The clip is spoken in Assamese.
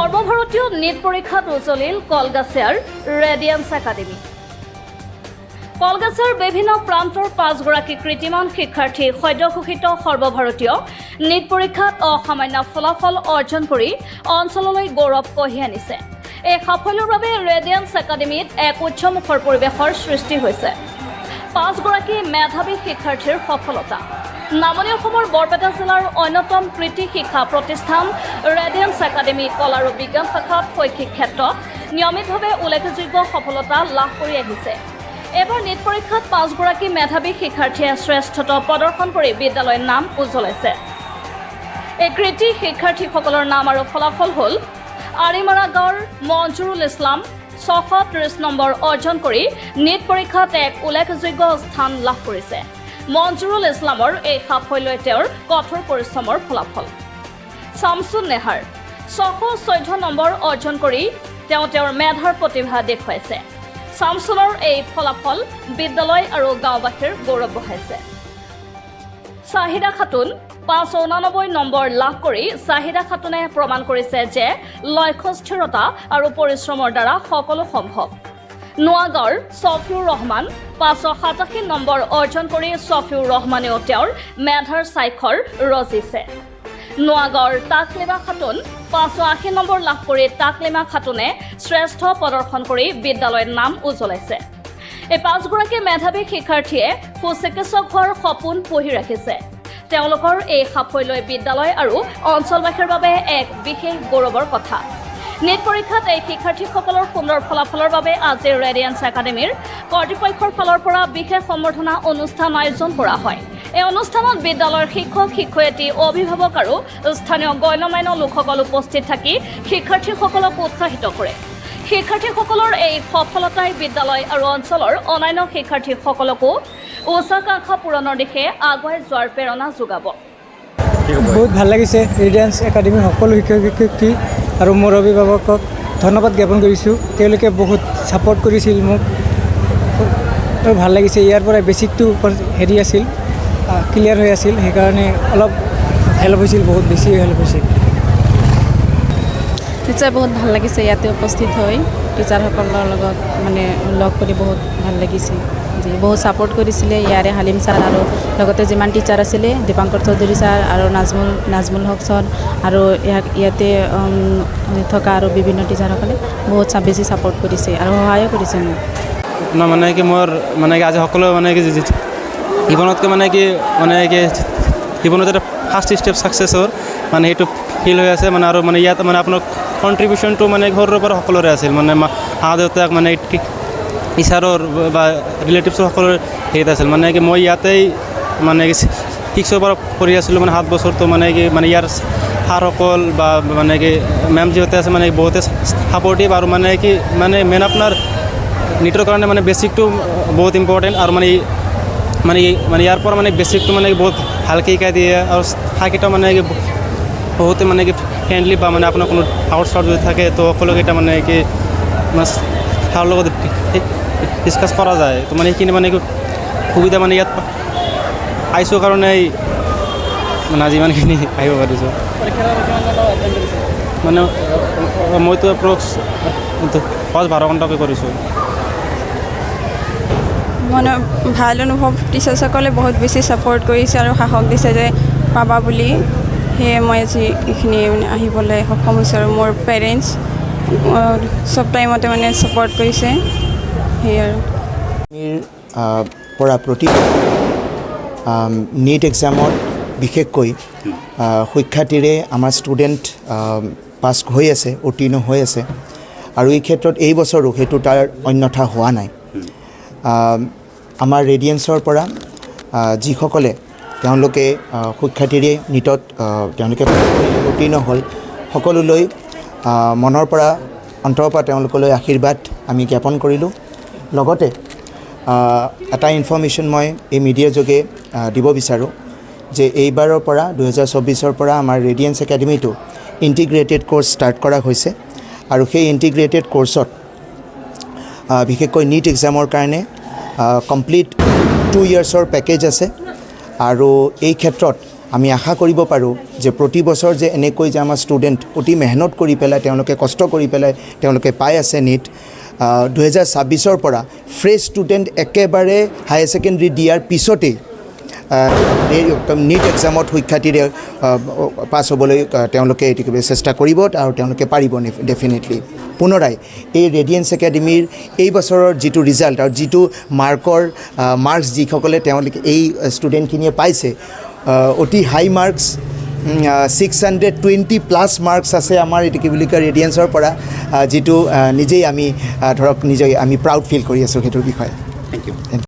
সৰ্বভাৰতীয় নীট পৰীক্ষাত উজলিল কলগাছিয়াৰ ৰেডিয়েন্স একাডেমি। কলগাছিয়াৰ বিভিন্ন প্ৰান্তৰ 5 গৰাকী কৃতিমান শিক্ষাৰ্থী সদ্যঘোষিত সৰ্বভাৰতীয় নীট পৰীক্ষাত অসামান্য ফলাফল অৰ্জন কৰি অঞ্চললৈ গৌৰৱ কঢ়িয়াই আনিছে। এই সাফল্যৰ বাবে ৰেডিয়েন্স একাডেমীত এক উচ্চমুখৰ পৰিৱেশৰ সৃষ্টি হৈছে। 5 গৰাকী মেধাৱী শিক্ষাৰ্থীৰ সফলতা। নামনি অসমৰ বৰপেটা জিলাৰ অন্যতম কৃতি শিক্ষা প্ৰতিষ্ঠান ৰেডিয়েন্স একাডেমী কলা আৰু বিজ্ঞান শাখাত শৈক্ষিক ক্ষেত্ৰত নিয়মিতভাৱে উল্লেখযোগ্য সফলতা লাভ কৰি আহিছে। এবাৰ নীট পৰীক্ষাত 5 গৰাকী মেধাৱী শিক্ষাৰ্থীয়ে শ্ৰেষ্ঠত্ব প্ৰদৰ্শন কৰি বিদ্যালয়ৰ নাম উজ্বলাইছে। এই কৃতি শিক্ষাৰ্থীসকলৰ নাম আৰু ফলাফল হ'ল আৰিমাৰা গাঁৱৰ মঞ্জুৰুল ইছলাম 630 নম্বৰ অৰ্জন কৰি নীট পৰীক্ষাত এক উল্লেখযোগ্য স্থান লাভ কৰিছে। মঞ্জুৰুল ইছলামৰ এই সাফল্যই তেওঁৰ কঠোৰ পৰিশ্ৰমৰ ফলাফল। শামছুন নেহাৰ 614 নম্বৰ অৰ্জন কৰি তেওঁৰ মেধাৰ প্ৰতিভা দেখুৱাইছে। শামছুনৰ এই ফলাফল বিদ্যালয় আৰু গাঁওবাসীৰ গৌৰৱ বঢ়াইছে। চাহিদা খাতুন 589 নম্বৰ লাভ কৰি চাহিদা খাতুনে প্ৰমাণ কৰিছে যে লক্ষ্য স্থিৰতা আৰু পৰিশ্ৰমৰ দ্বাৰা সকলো সম্ভৱ। নোয়াগাঁৱৰ ছফিউৰ ৰহমান 587 নম্বৰ অৰ্জন কৰি ছফিউৰ ৰহমানেও তেওঁৰ মেধাৰ স্বাক্ষৰ ৰচিছে। নোয়াগাঁৱৰ তাকলিমা খাতুন 580 নম্বৰ লাভ কৰি তাকলিমা খাতুনে শ্ৰেষ্ঠ প্ৰদৰ্শন কৰি বিদ্যালয়ৰ নাম উজ্বলাইছে। এই 5 গৰাকী মেধাৱী শিক্ষাৰ্থীয়ে সুচিকিৎসক হোৱাৰ সপোন পুহি ৰাখিছে। তেওঁলোকৰ এই সাফল্যই বিদ্যালয় আৰু অঞ্চলবাসীৰ বাবে এক বিশেষ গৌৰৱৰ কথা। নীট পৰীক্ষাত এই শিক্ষাৰ্থীসকলৰ সুন্দৰ ফলাফলৰ বাবে আজি ৰেডিয়েন্স একাডেমীৰ কৰ্তৃপক্ষৰ ফালৰ পৰা বিশেষ সম্বৰ্ধনা অনুষ্ঠান আয়োজন কৰা হয়। এই অনুষ্ঠানত বিদ্যালয়ৰ শিক্ষক শিক্ষয়িত্ৰী অভিভাৱক আৰু স্থানীয় গণ্যমান্য লোকসকল উপস্থিত থাকি শিক্ষাৰ্থীসকলক উৎসাহিত কৰে। শিক্ষাৰ্থীসকলৰ এই সফলতাই বিদ্যালয় আৰু অঞ্চলৰ অন্যান্য শিক্ষাৰ্থীসকলকো উচ্চাকাংক্ষা পূৰণৰ দিশে আগুৱাই যোৱাৰ প্ৰেৰণা যোগাব। বহুত ভাল লাগিছে। ৰেডিয়েন্স একাডেমীৰ সকলো শিক্ষক শিক্ষয়িত্ৰী আৰু মোৰ অভিভাৱকক ধন্যবাদ জ্ঞাপন কৰিছোঁ। তেওঁলোকে বহুত ছাপৰ্ট কৰিছিল মোক। ভাল লাগিছে। ইয়াৰ পৰা বেছিকটো হেৰি আছিল, ক্লিয়াৰ হৈ আছিল, সেইকাৰণে অলপ হেল্প হৈছিল, বহুত বেছি হেল্প হৈছিল। টিচাৰ বহুত ভাল লাগিছে ইয়াতে উপস্থিত হৈ টিচাৰসকলৰ লগত মানে লগ কৰি বহুত ভাল লাগিছে। বহুত ছাপৰ্ট কৰিছিলে ইয়াৰে হালিম ছাৰ আৰু লগতে যিমান টিচাৰ আছিলে দীপাংকৰ চৌধুৰী ছাৰ আৰু নাজমুল হক ছাৰ আৰু ইয়াতে থকা আৰু বিভিন্ন টিচাৰসকলে বহুত বেছি ছাপৰ্ট কৰিছে আৰু সহায়ো কৰিছে মোক। মানে কি মোৰ মানে কি আজি সকলো মানে কি জীৱনতকৈ মানে কি জীৱনত এটা ফাৰ্ষ্ট ষ্টেপ ছাকচেছৰ মানে সেইটো ফিল হৈ আছে মানে। আৰু মানে ইয়াত মানে আপোনাৰ কণ্ট্ৰিবিউশ্যনটো মানে ঘৰৰ পৰা সকলোৰে আছিল, মানে মা দেউতাক মানে টিচাৰৰ বা ৰিলেটিভছৰ সকলোৰে হেৰিত আছিল। মানে কি মই ইয়াতেই মানে কি 6ৰ পৰা কৰি আছিলোঁ মানে 7 বছৰটো মানে কি মানে ইয়াৰ ছাৰসকল বা মানে কি মেম যিহঁতে আছে মানে বহুতে ছাপৰ্টিভ আৰু মানে কি মানে মেইন আপোনাৰ নীটৰ কাৰণে মানে বেছিকটো বহুত ইম্পৰ্টেণ্ট আৰু মানে ইয়াৰ পৰা মানে বেছিকটো মানে বহুত ভালকৈ শিকাই দিয়ে আৰু থাকেইটা মানে কি বহুতে মানে কি ফ্ৰেণ্ডলি বা মানে আপোনাৰ কোনো আউট চাউট যদি থাকে তো সকলোকেইটা মানে কি তাৰ লগত ডিছকাছ কৰা যায়। তো মানে সেইখিনি মানে কি সুবিধা মানে ইয়াত পাইছোঁ কাৰণে মানে যিমানখিনি আহিব পাৰিছোঁ। মানে মইতো এপ্ৰক্স 10-12 ঘণ্টাকৈ কৰিছোঁ। মানে ভাল অনুভৱ। টিচাৰ্ছসকলে বহুত বেছি ছাপৰ্ট কৰিছে আৰু সাহস দিছে যে পাবা বুলি। সেয়ে মই আজি এইখিনি মানে আহিবলৈ সক্ষম হৈছোঁ আৰু মোৰ পেৰেণ্টছ চব টাইমতে মানে ছাপৰ্ট কৰিছে। সেয়ে আৰু পৰা প্ৰতি নীট এক্সামত বিশেষকৈ সুখ্যাতিৰে আমাৰ ষ্টুডেণ্ট পাছ হৈ আছে, উত্তীৰ্ণ হৈ আছে আৰু এই ক্ষেত্ৰত এই বছৰো সেইটো তাৰ অন্যথা হোৱা নাই। আমাৰ ৰেডিয়েন্সৰ পৰা যিসকলে তেওঁলোকে সুখ্যাতিৰে নীটত তেওঁলোকে উত্তীৰ্ণ হ'ল, সকলোলৈ মনৰ পৰা অন্তৰৰ পৰা তেওঁলোকলৈ আশীৰ্বাদ আমি জ্ঞাপন কৰিলোঁ। লগতে এটা ইনফৰ্মেশ্যন মই এই মিডিয়াৰ যোগে দিব বিচাৰোঁ যে এইবাৰৰ পৰা 2024ৰ পৰা আমাৰ ৰেডিয়েন্স একাডেমীটো ইণ্টিগ্ৰেটেড কোৰ্চ ষ্টাৰ্ট কৰা হৈছে আৰু সেই ইণ্টিগ্ৰেটেড কোৰ্চত বিশেষকৈ নীট এক্সামৰ কাৰণে কমপ্লিট 2 ইয়াৰ্ছৰ পেকেজ আছে আৰু এই ক্ষেত্ৰত আমি আশা কৰিব পাৰোঁ যে প্ৰতি বছৰ যে এনেকৈ যে আমাৰ ষ্টুডেণ্ট অতি মেহনত কৰি পেলাই তেওঁলোকে কষ্ট কৰি পেলাই তেওঁলোকে পাই আছে NEET 2026ৰ পৰা ফ্ৰেছ ষ্টুডেণ্ট একেবাৰে হায়াৰ ছেকেণ্ডেৰী দিয়াৰ পিছতেই NEET এক্সামত সুখ্যাতিৰে পাছ হ'বলৈ তেওঁলোকে এটিকে চেষ্টা কৰিব আৰু তেওঁলোকে পাৰিব ডেফিনেটলি পুনৰাই এই ৰেডিয়েন্স একাডেমীৰ এই বছৰৰ যিটো ৰিজাল্ট আৰু যিটো মাৰ্কছ যিসকলে তেওঁলোকে এই ষ্টুডেণ্টখিনিয়ে পাইছে অতি হাই মাৰ্কছ 620+ মাৰ্কছ আছে আমাৰ এইটো কি বুলি কয় ৰেডিয়েন্সৰ পৰা যিটো নিজেই আমি ধৰক নিজেই আমি প্ৰাউড ফিল কৰি আছোঁ সেইটোৰ বিষয়ে। Thank U.